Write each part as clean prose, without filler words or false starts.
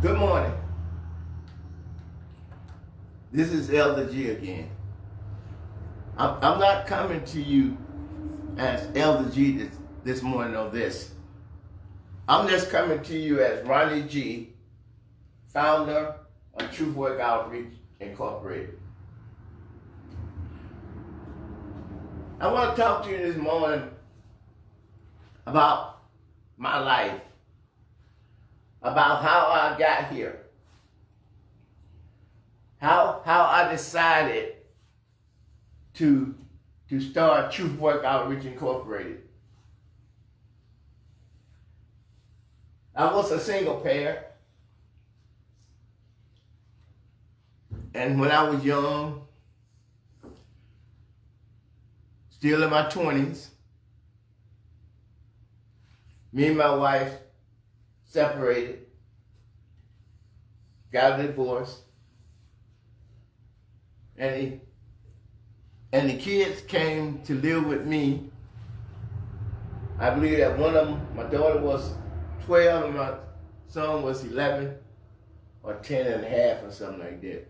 Good morning. This is Elder G again. I'm not coming to you as Elder G this morning on this. I'm just coming to you as Ronnie G, founder of Truth Work Outreach Incorporated. I want to talk to you this morning about my life, about how I got here, how I decided to start Truth Work Outreach Incorporated. I was a single parent, and when I was young, still in my 20s, me and my wife separated, got a divorce, and the kids came to live with me. I believe that one of them, my daughter was 12 and my son was 11 or 10 and a half or something like that.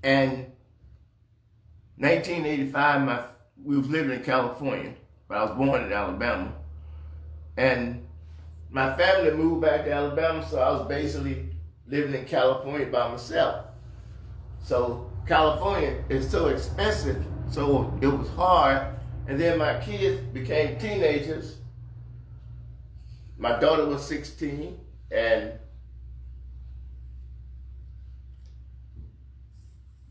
And 1985, we was living in California, but I was born in Alabama. And my family moved back to Alabama, so I was basically living in California by myself. So California is so expensive, so it was hard. And then my kids became teenagers. My daughter was 16, and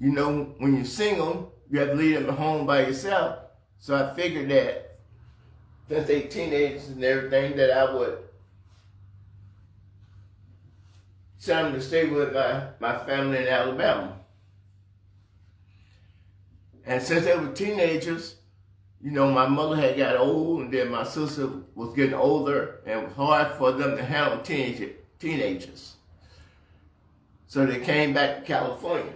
you know, when you're single, you have to leave them at home by yourself. So I figured that since they teenagers and everything, that I would send them to stay with my family in Alabama. And since they were teenagers, you know, my mother had got old, and then my sister was getting older, and it was hard for them to handle teenagers. So they came back to California.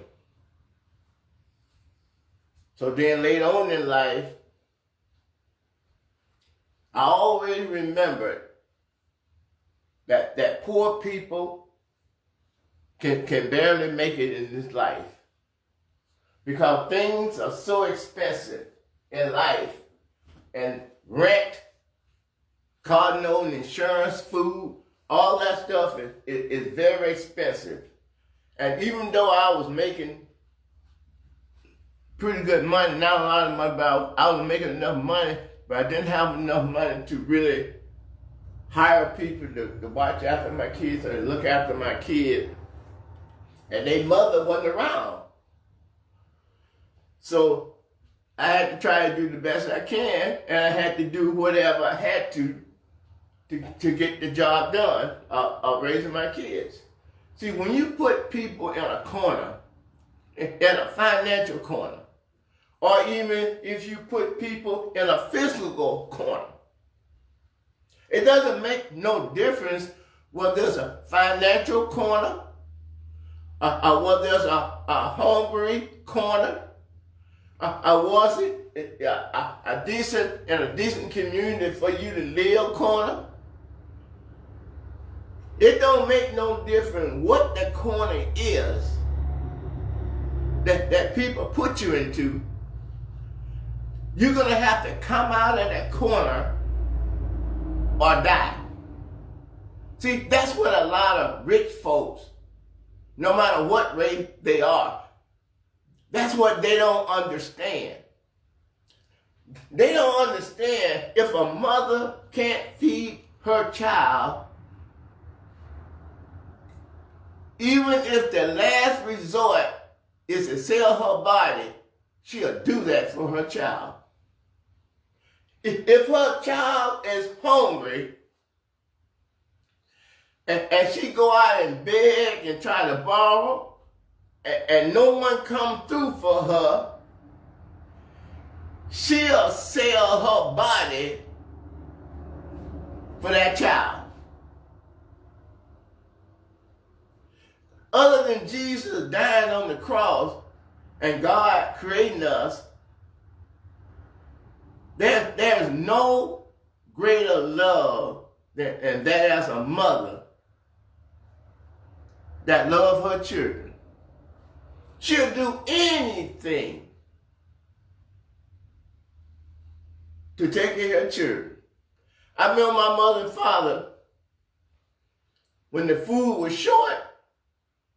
So then later on in life, I always remembered that poor people can barely make it in this life, because things are so expensive in life, and rent, car note, insurance, food, all that stuff is very expensive. And even though I was making pretty good money, not a lot of money, but I was making enough money, but I didn't have enough money to really hire people to watch after my kids or to look after my kids. And their mother wasn't around. So I had to try to do the best I can, and I had to do whatever I had to get the job done of raising my kids. See, when you put people in a corner, in a financial corner, or even if you put people in a physical corner, it doesn't make no difference whether there's a financial corner, or whether there's a hungry corner, was it a decent community for you to live corner? It don't make no difference what the corner is that people put you into. You're gonna have to come out of that corner or die. See, that's what a lot of rich folks, no matter what race they are, that's what they don't understand. They don't understand if a mother can't feed her child, even if the last resort is to sell her body, she'll do that for her child. If her child is hungry and she go out and beg and try to borrow, and no one come through for her, she'll sell her body for that child. Other than Jesus dying on the cross and God creating us, there's no greater love than that as a mother that love her children. She'll do anything to take care of her children. I remember my mother and father, when the food was short,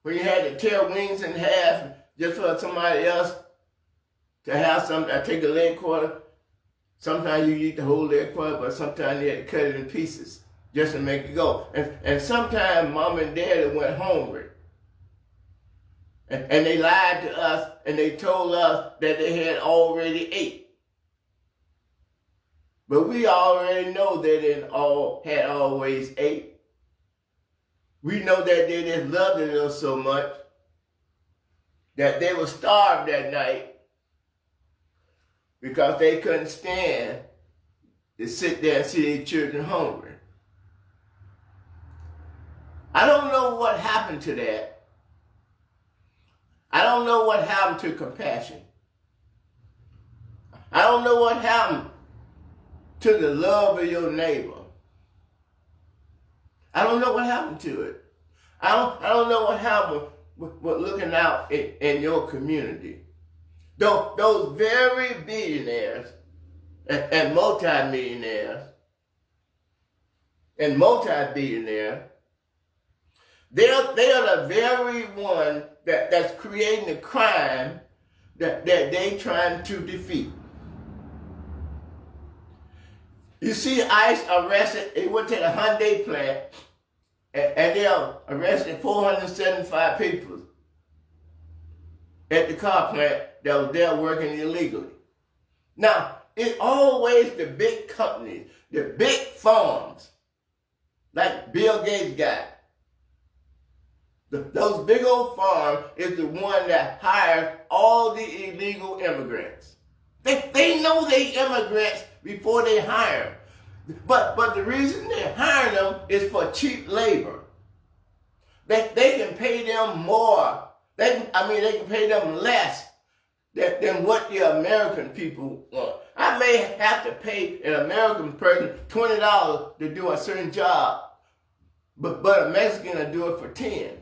when you had to tear wings in half just for somebody else to have something, I take a leg quarter. Sometimes you eat the whole leg quarter, but sometimes you had to cut it in pieces just to make it go. And sometimes mom and dad went hungry. And they lied to us and they told us that they had already ate. But we already know they didn't had always ate. We know that they just loved us so much that they were starved that night because they couldn't stand to sit there and see their children hungry. I don't know what happened to that. I don't know what happened to compassion. I don't know what happened to the love of your neighbor. I don't know what happened to it. I don't know what happened with looking out in your community. Those very billionaires and multimillionaires and multi-billionaires, they are the very one that's creating the crime that they trying to defeat. You see ICE arrested, they went to the Hyundai plant and they arrested 475 people at the car plant that was there working illegally. Now, it's always the big companies, the big farms, like Bill Gates got. Those big old farms is the one that hired all the illegal immigrants. They know they immigrants before they hire them. But the reason they hire them is for cheap labor. They can pay them more. They can pay them less than what the American people want. I may have to pay an American person $20 to do a certain job, but a Mexican will do it for $10.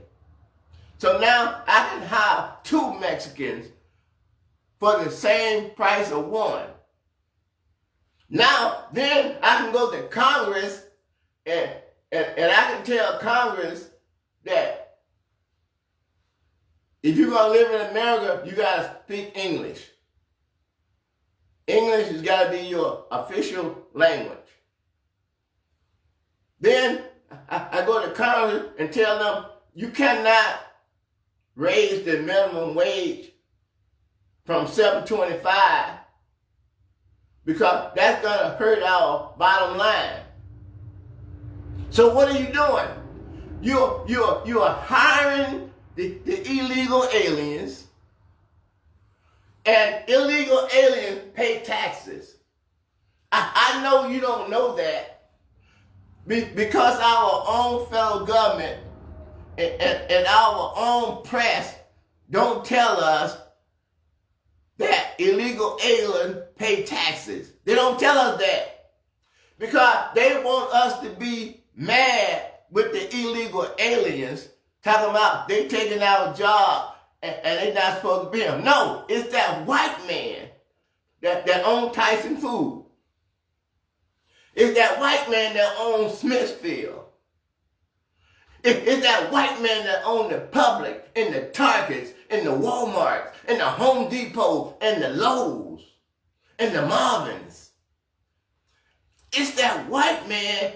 So now I can hire 2 Mexicans for the same price of 1. Now, then I can go to Congress and I can tell Congress that if you're going to live in America, you got to speak English. English has got to be your official language. Then I go to Congress and tell them you cannot raise the minimum wage from $7.25 because that's going to hurt our bottom line. So what are you doing? You're hiring the illegal aliens, and illegal aliens pay taxes. I know you don't know that because our own federal government and our own press don't tell us that illegal aliens pay taxes. They don't tell us that because they want us to be mad with the illegal aliens talking about they taking our job and they not supposed to be them. No, it's that white man that owns Tyson Food. It's that white man that owns Smithfield. It's that white man that owns the Publix and the Targets and the Walmarts and the Home Depot and the Lowe's and the Marvins. It's that white man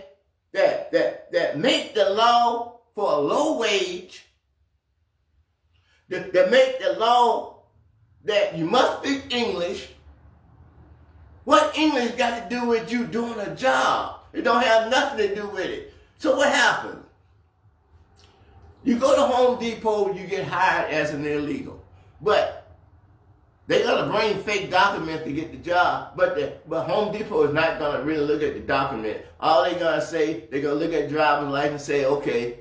that make the law for a low wage, that make the law that you must speak English. What English got to do with you doing a job? It don't have nothing to do with it. So what happens? You go to Home Depot, you get hired as an illegal. But they're going to bring fake documents to get the job. But Home Depot is not going to really look at the document. All they're going to say, they're going to look at driver's license and say, okay,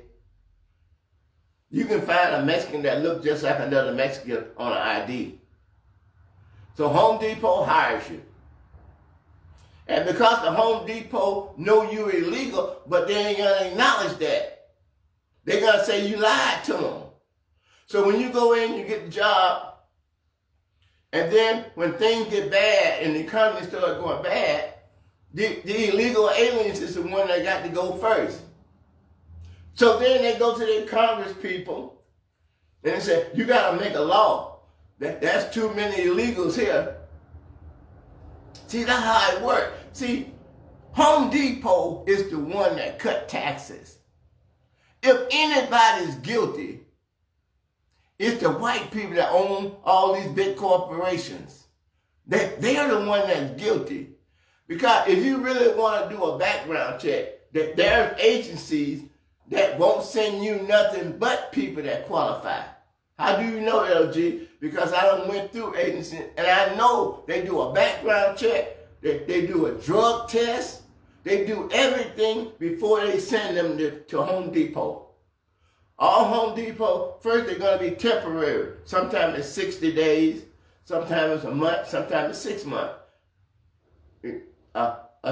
you can find a Mexican that looks just like another Mexican on an ID. So Home Depot hires you. And because the Home Depot know you're illegal, but they ain't going to acknowledge that. They're going to say you lied to them. So when you go in, you get the job, and then when things get bad and the economy starts going bad, the illegal aliens is the one that got to go first. So then they go to their Congress people and they say, you got to make a law. That's too many illegals here. See, that's how it works. See, Home Depot is the one that cut taxes. If anybody's guilty, it's the white people that own all these big corporations. They're the one that's guilty. Because if you really want to do a background check, there are agencies that won't send you nothing but people that qualify. How do you know, LG? Because I done went through agencies, and I know they do a background check, they do a drug test, they do everything before they send them to Home Depot. All Home Depot, first they're going to be temporary. Sometimes it's 60 days, sometimes it's a month, sometimes it's 6 months.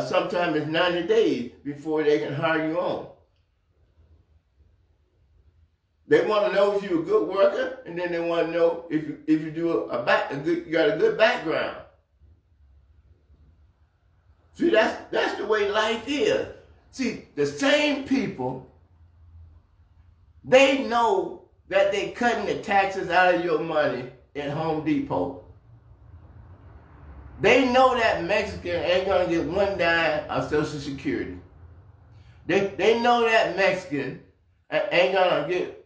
Sometimes it's 90 days before they can hire you on. They want to know if you're a good worker, and then they want to know if you do you got a good background. See, that's the way life is. See, the same people, they know that they cutting the taxes out of your money at Home Depot. They know that Mexican ain't gonna get one dime of Social Security. They know that Mexican ain't gonna get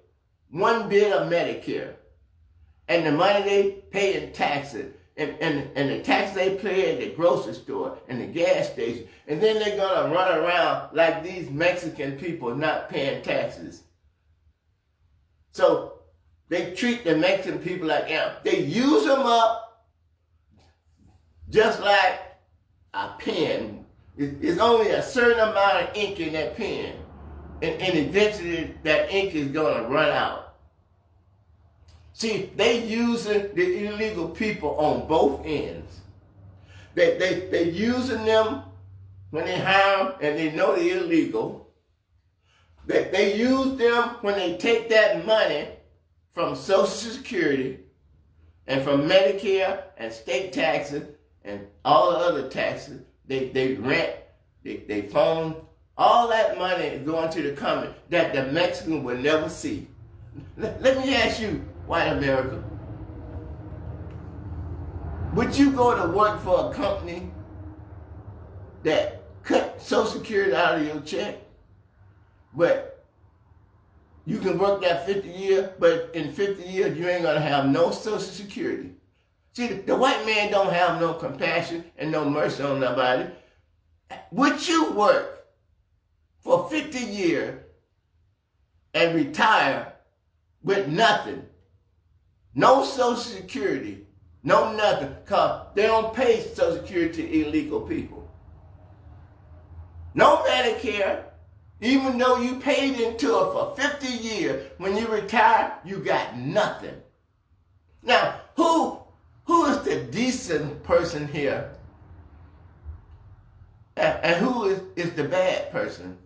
one bit of Medicare. And the money they pay in taxes, and the taxes they pay at the grocery store and the gas station, and then they're gonna run around like these Mexican people not paying taxes. So they treat the Mexican people like they use them up just like a pen. It's only a certain amount of ink in that pen, and eventually that ink is going to run out. See, they using the illegal people on both ends. They using them when they hire them and they know they're illegal. They use them when they take that money from Social Security and from Medicare and state taxes and all the other taxes. They rent, they phone, all that money is going to the company that the Mexican will never see. Let me ask you, white America, would you go to work for a company that cut Social Security out of your check, but you can work that 50 years, but in 50 years you ain't gonna have no Social Security? See, the white man don't have no compassion and no mercy on nobody. Would you work for 50 years and retire with nothing? No Social Security, no nothing, because they don't pay Social Security to illegal people. No Medicare, even though you paid into it for 50 years, when you retire, you got nothing. Now, who is the decent person here? And who is the bad person?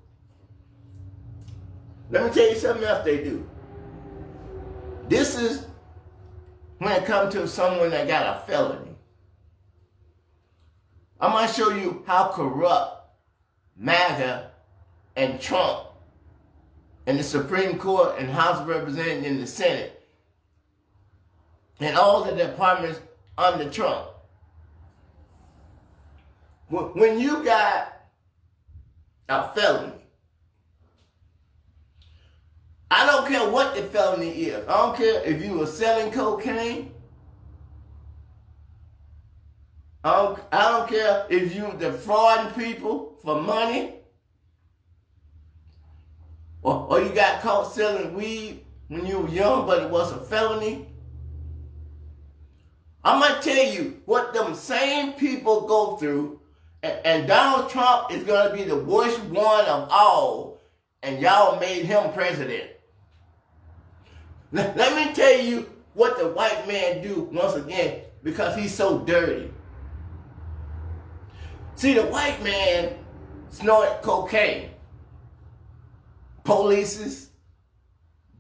Let me tell you something else they do. This is when it comes to someone that got a felony. I'm going to show you how corrupt MAGA and Trump and the Supreme Court and House of Representatives and the Senate and all the departments under Trump. When you got a felony, I don't care what the felony is. I don't care if you were selling cocaine. I don't care if you were defrauding people for money. Or you got caught selling weed when you were young, but it was a felony. I'm going to tell you what them same people go through, and Donald Trump is going to be the worst one of all, and y'all made him president. Let me tell you what the white man do once again, because he's so dirty. See, the white man snorted cocaine. Polices,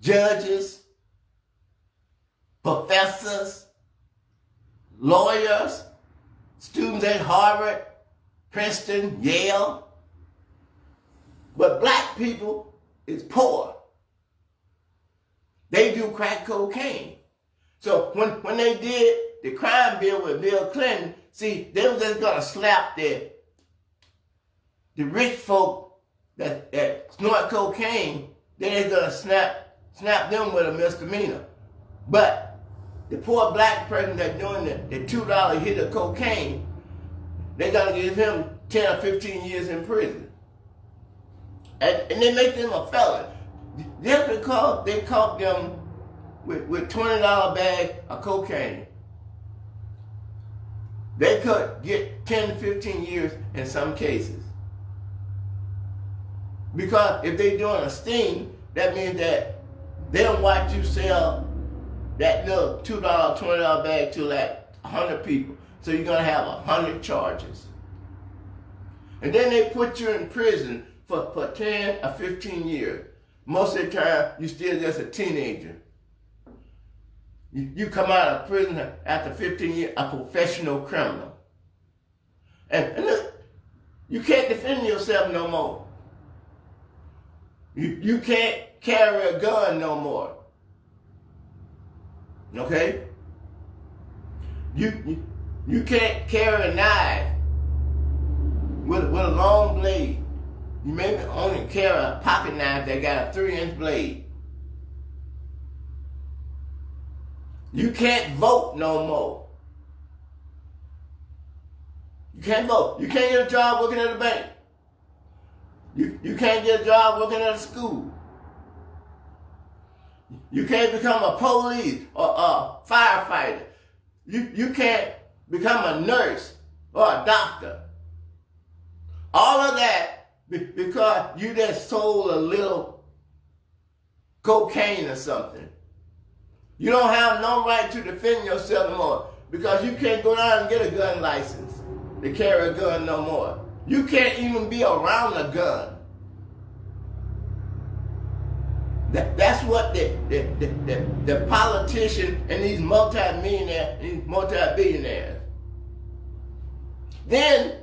judges, professors, lawyers, students at Harvard, Princeton, Yale. But black people is poor. They do crack cocaine. So when they did the crime bill with Bill Clinton, see, they were just gonna slap the rich folk that snort cocaine, then they're gonna snap them with a misdemeanor. But the poor black person that's doing the $2 hit of cocaine, they're gonna give him 10 or 15 years in prison. And they make them a felon. Just because they caught them with $20 bag of cocaine, they could get 10 to 15 years in some cases. Because if they're doing a sting, that means that they don't watch you sell that little $2, $20 bag to like 100 people. So you're going to have 100 charges. And then they put you in prison for 10 or 15 years. Most of the time, you're still just a teenager. You come out of prison after 15 years, a professional criminal. And look, you can't defend yourself no more. You can't carry a gun no more. Okay? You can't carry a knife with a long blade. You may only carry a pocket knife that got a 3-inch blade. You can't vote no more. You can't vote. You can't get a job working at a bank. You can't get a job working at a school. You can't become a police or a firefighter. You can't become a nurse or a doctor. All of that because you just sold a little cocaine or something. You don't have no right to defend yourself no more because you can't go down and get a gun license to carry a gun no more. You can't even be around a gun. That's what the politicians and these multi-millionaires, these multi-billionaires. Then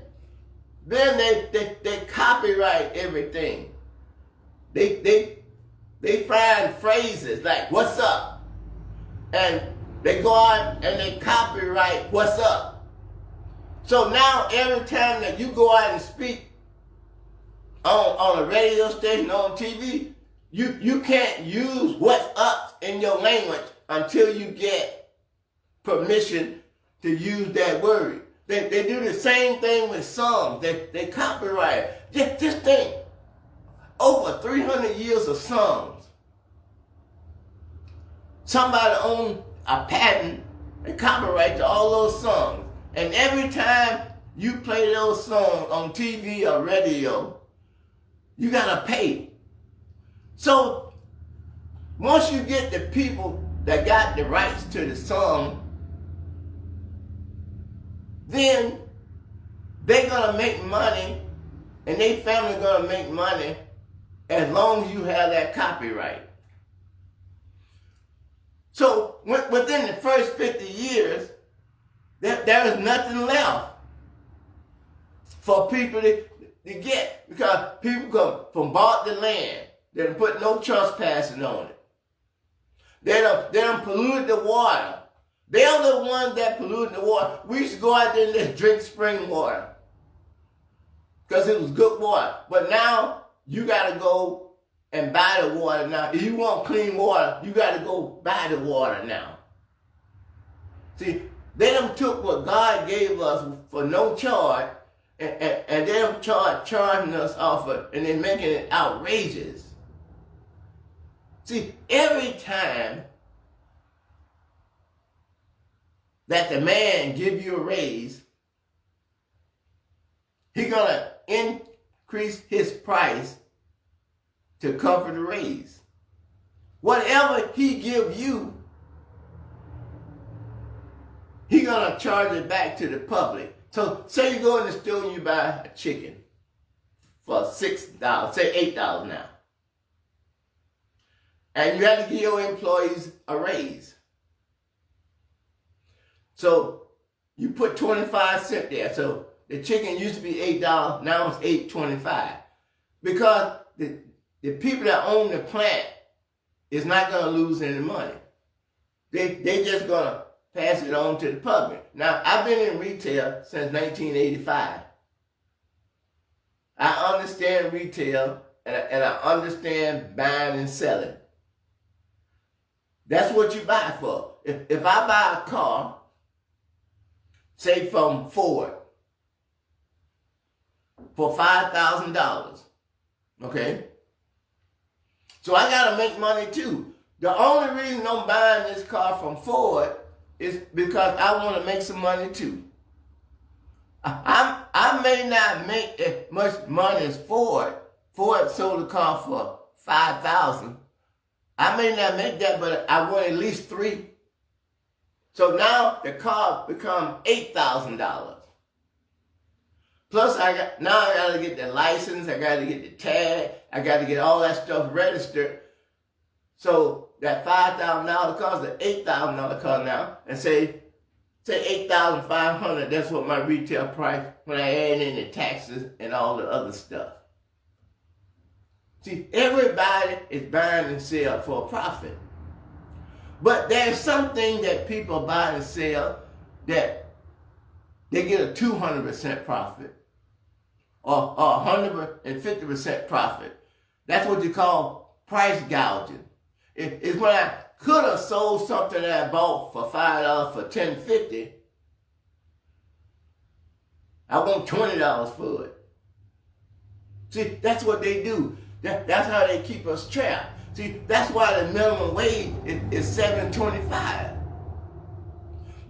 they copyright everything. They find phrases like "what's up," and they go out and they copyright "what's up." So now every time that you go out and speak on a radio station, on TV, you can't use "what's up" in your language until you get permission to use that word. They do the same thing with songs. They copyright. Just think, over 300 years of songs. Somebody owns a patent and copyright to all those songs. And every time you play those songs on TV or radio, you gotta pay. So once you get the people that got the rights to the song, then they're gonna make money, and their family gonna make money as long as you have that copyright. So within the first 50 years, there is nothing left for people to get, because people come bought the land. They don't put no trespassing on it. They don't pollute the water. They're the ones that pollute the water. We used to go out there and just drink spring water because it was good water. But now you got to go and buy the water now. If you want clean water, you got to go buy the water now. See, they done took what God gave us for no charge, and they done charging us off of it, and they're making it outrageous. See, every time that the man give you a raise, he gonna increase his price to cover the raise. Whatever he give you, he gonna charge it back to the public. So say you go in the store and you buy a chicken for $6, say $8 now. And you have to give your employees a raise. So you put 25 cents there. So the chicken used to be $8, now it's $8.25. Because the people that own the plant is not going to lose any money. They just going to pass it on to the public. Now, I've been in retail since 1985. I understand retail, and I understand buying and selling. That's what you buy for. If I buy a car, say from Ford, for $5,000, okay? So I got to make money too. The only reason I'm buying this car from Ford is because I want to make some money too. I may not make as much money as Ford. Ford sold the car for $5,000. I may not make that, but I want at least $3,000. So now the car becomes $8,000. Plus I got to get the license, I got to get the tag, I got to get all that stuff registered. So that $5,000 car is an $8,000 car now, and say $8,500. That's what my retail price when I add in the taxes and all the other stuff. See, everybody is buying and selling for a profit. But there's something that people buy and sell that they get a 200% profit or 150% profit. That's what you call price gouging. It's when I could have sold something that I bought for $5 for $10.50. I want $20 for it. See, that's what they do. That's how they keep us trapped. See, that's why the minimum wage is $7.25.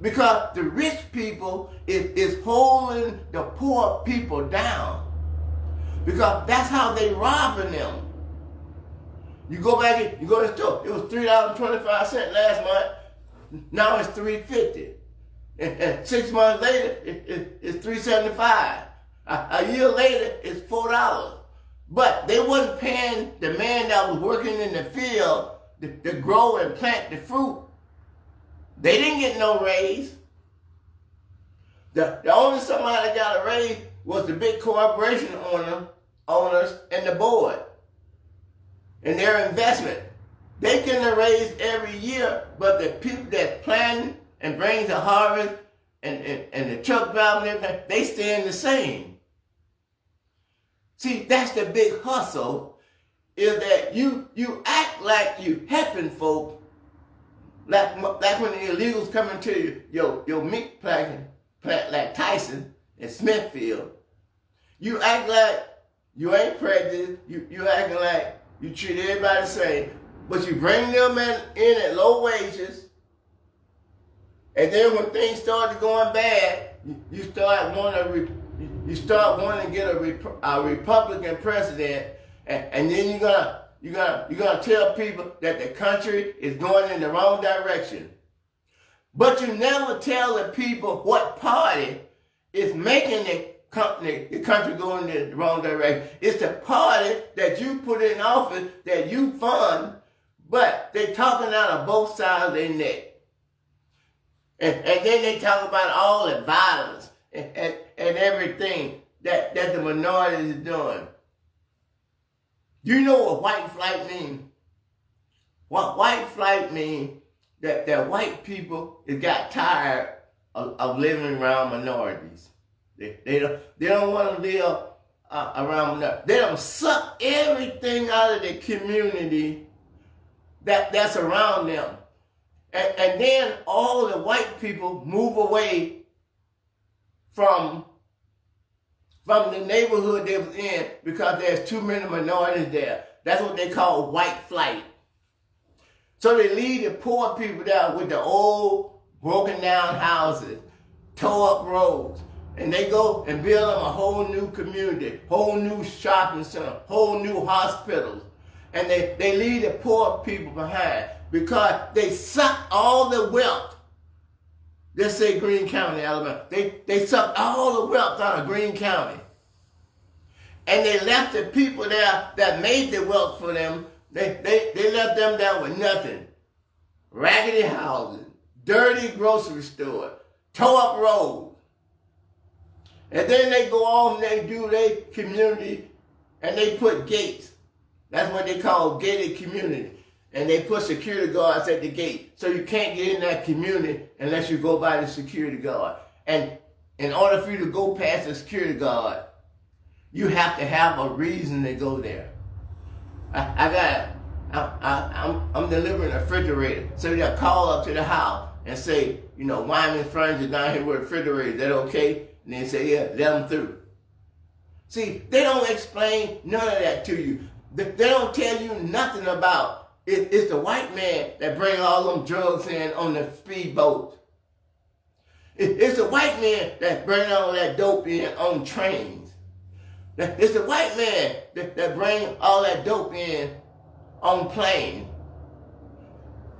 Because the rich people is holding the poor people down. Because that's how they robbing them. You go back, you go to the store, it was $3.25 last month, now it's $3.50. And 6 months later, it's $3.75. A year later, it's $4. But they wasn't paying the man that was working in the field to grow and plant the fruit. They didn't get no raise. The only somebody that got a raise was the big corporation owners and the board and their investment. They get a raise every year, but the people that plant and bring the harvest and the truck driver and everything, they staying the same. See, that's the big hustle, is that you act like you helping folk, like when the illegals come into your meat plant like Tyson and Smithfield. You act like you ain't prejudiced, you acting like you treat everybody the same, but you bring them in at low wages, and then when things start going bad, you start wanting to get a Republican president, and then you're gonna tell people that the country is going in the wrong direction. But you never tell the people what party is making the country going in the wrong direction. It's the party that you put in office, that you fund, but they talking out of both sides of their neck. And then they talk about all the violence and everything that the minorities are doing. Do you know what white flight means? What white flight means that white people got tired of living around minorities. They don't want to live around minorities. They don't suck everything out of the community that's around them. And then all the white people move away from the neighborhood they was in because there's too many minorities there. That's what they call white flight. So they leave the poor people down with the old broken down houses, tore up roads, and they go and build them a whole new community, whole new shopping center, whole new hospitals. And they leave the poor people behind because they suck all the wealth. Let's say Greene County, Alabama. They sucked all the wealth out of Greene County. And they left the people there that made the wealth for them They left them down with nothing. Raggedy houses, dirty grocery store, tore up roads. And then they go on and they do their community and they put gates. That's what they call gated community. And they put security guards at the gate. So you can't get in that community unless you go by the security guard. And in order for you to go past the security guard, you have to have a reason to go there. I'm delivering a refrigerator. So they'll call up to the house and say, you know, Wyman's Furniture down here with a refrigerator. Is that okay? And they say, yeah, let them through. See, they don't explain none of that to you. They don't tell you nothing about it. It's the white man that bring all them drugs in on the speedboat. It's the white man that bring all that dope in on trains. It's the white man that bring all that dope in on planes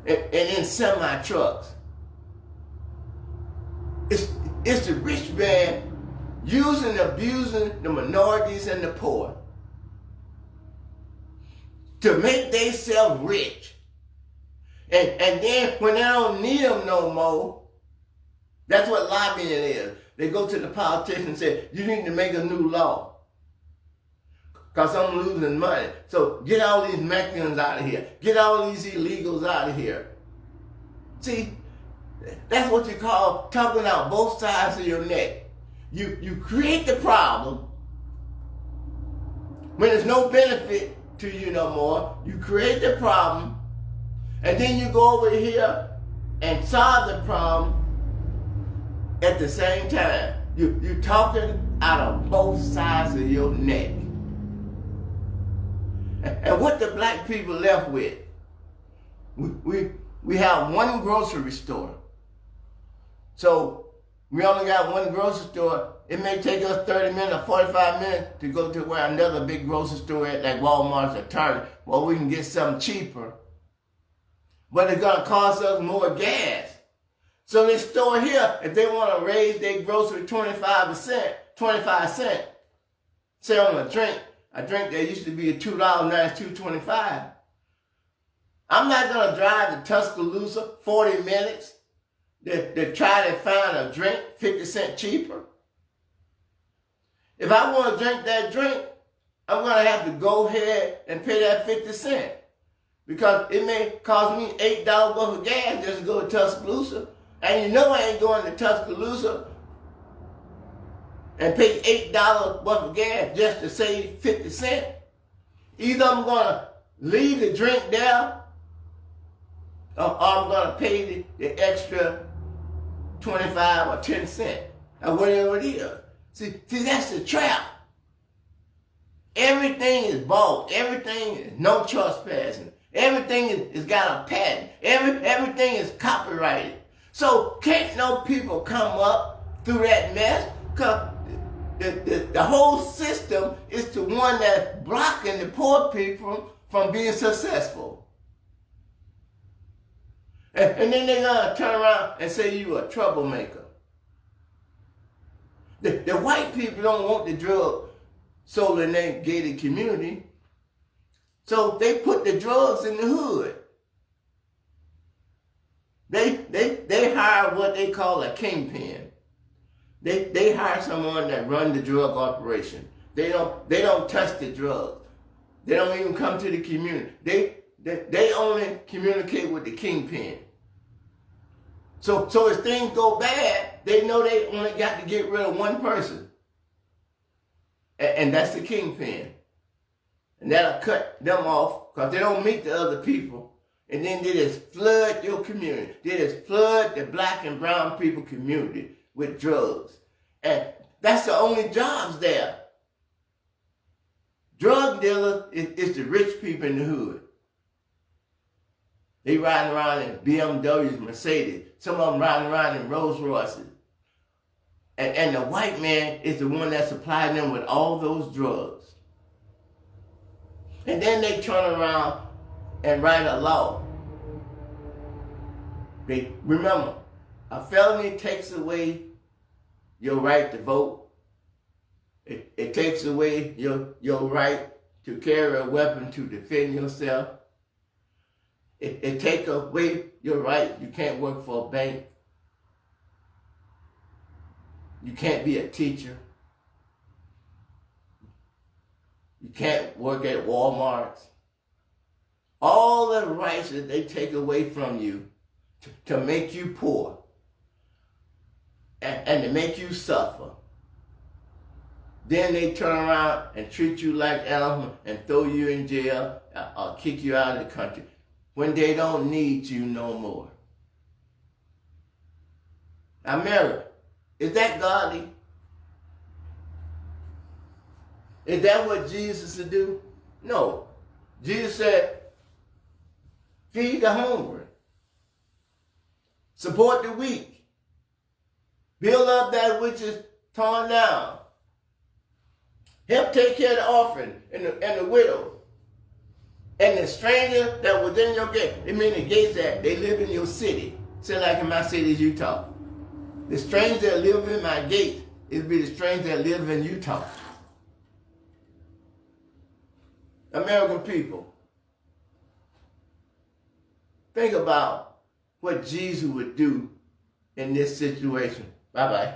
and in semi-trucks. It's the rich man using and abusing the minorities and the poor to make themselves rich. And then when they don't need them no more, that's what lobbying is. They go to the politicians and say, you need to make a new law because I'm losing money. So get all these Mexicans out of here. Get all these illegals out of here. See, that's what you call talking out both sides of your neck. You create the problem when there's no benefit to you no more. You create the problem, and then you go over here and solve the problem at the same time. You're talking out of both sides of your neck. And what the black people left with, we have one grocery store. So we only got one grocery store. It may take us 30 minutes or 45 minutes to go to where another big grocery store at, like Walmart's or Target, where we can get something cheaper. But it's going to cost us more gas. So this store here, if they want to raise their grocery 25 cents, say on a drink that used to be $2, now it's $2.25. I'm not going to drive to Tuscaloosa 40 minutes to try to find a drink 50 cents cheaper. If I want to drink that drink, I'm going to have to go ahead and pay that 50 cents. Because it may cost me $8 worth of gas just to go to Tuscaloosa. And you know I ain't going to Tuscaloosa and pay $8 worth of gas just to save 50 cents. Either I'm going to leave the drink there, or I'm going to pay the extra 25 or 10 cents, or whatever it is. See, that's the trap. Everything is bought. Everything is no trespassing. Everything is got a patent. Everything is copyrighted. So can't no people come up through that mess? Because the whole system is the one that's blocking the poor people from being successful. And then they're going to turn around and say you a troublemaker. The white people don't want the drug sold in their gated community. So they put the drugs in the hood. They hire what they call a kingpin. They hire someone that run the drug operation. They don't touch the drugs. They don't even come to the community. They only communicate with the kingpin. So if things go bad, they know they only got to get rid of one person. And that's the kingpin. And that'll cut them off because they don't meet the other people. And then they just flood your community. They just flood the black and brown people community with drugs. And that's the only jobs there. Drug dealers is the rich people in the hood. They riding around in BMWs, Mercedes. Some of them riding around in Rolls Royces. And the white man is the one that supplied them with all those drugs. And then they turn around and write a law. Remember, a felony takes away your right to vote. It takes away your right to carry a weapon to defend yourself. It take away your right. You can't work for a bank. You can't be a teacher. You can't work at Walmart. All the rights that they take away from you to make you poor and to make you suffer. Then they turn around and treat you like animals and throw you in jail or kick you out of the country when they don't need you no more. America, is that godly? Is that what Jesus would do? No. Jesus said, feed the hungry. Support the weak. Build up that which is torn down. Help take care of the orphan and the widow. And the stranger that was in your gate. It means the gates that they live in your city. Say like in my city, Utah. The stranger that live in my gate, it'll be the stranger that live in Utah. American people, think about what Jesus would do in this situation. Bye-bye.